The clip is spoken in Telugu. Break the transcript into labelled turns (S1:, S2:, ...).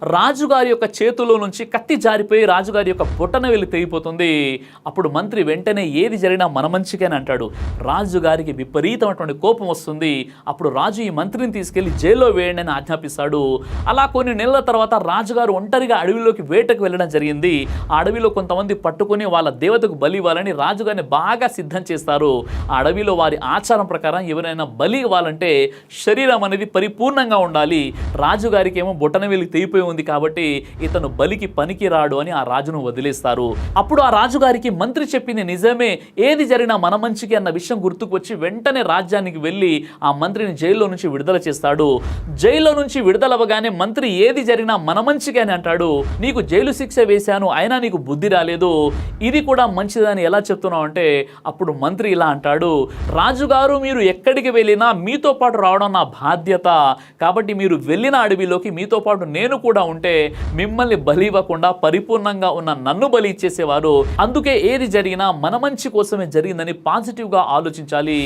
S1: రాజుగారి యొక్క చేతిలో నుంచి కత్తి జారిపోయి రాజుగారి యొక్క బొటనవేలు తెగిపోతుంది. అప్పుడు మంత్రి వెంటనే ఏది జరిగినా మన మంచిగానే అంటాడు. రాజుగారికి విపరీతమైనటువంటి కోపం వస్తుంది. అప్పుడు రాజు ఈ మంత్రిని తీసుకెళ్లి జైల్లో వేయండి అని ఆజ్ఞాపిస్తాడు. అలా కొన్ని నెలల తర్వాత రాజుగారు ఒంటరిగా అడవిలోకి వేటకు వెళ్ళడం జరిగింది. ఆ అడవిలో కొంతమంది పట్టుకుని వాళ్ళ దేవతకు బలి ఇవ్వాలని రాజుగారిని బాగా సిద్ధం చేస్తారు. ఆ అడవిలో వారి ఆచారం ప్రకారం ఎవరైనా బలి ఇవ్వాలంటే శరీరం అనేది పరిపూర్ణంగా ఉండాలి. రాజుగారికి ఏమో బొటనవేలు తెగిపోయి ఉంది కాబట్టి ఇతను బలికి పనికి రాడు అని ఆ రాజును వదిలేస్తారు. అప్పుడు ఆ రాజుగారికి మంత్రి చెప్పింది నిజమే, ఏది జరిగినా మన మంచికి అన్న విషయం గుర్తుకు వచ్చి వెంటనే రాజ్యానికి వెళ్ళి ఆ మంత్రిని జైల్లో నుంచి విడుదల చేస్తాడు. జైల్లో నుంచి విడుదలవ్వగానే మంత్రి ఏది జరిగినా మన మంచికి అని అంటాడు. నీకు జైలు శిక్ష వేశాను అయినా నీకు బుద్ధి రాలేదు, ఇది కూడా మంచిదని ఎలా చెప్తున్నావు అంటే అప్పుడు మంత్రి ఇలా అంటాడు, రాజుగారు మీరు ఎక్కడికి వెళ్ళినా మీతో పాటు రావడం నా బాధ్యత, కాబట్టి మీరు వెళ్ళిన అడవిలోకి మీతో పాటు నేను కూడా ఉంటే మిమ్మల్ని బలి ఇవ్వకుండా పరిపూర్ణంగా ఉన్న నన్ను బలి ఇచ్చేసేవారు. అందుకే ఏది జరిగినా మన మంచి కోసమే జరిగిందని పాజిటివ్గా ఆలోచించాలి.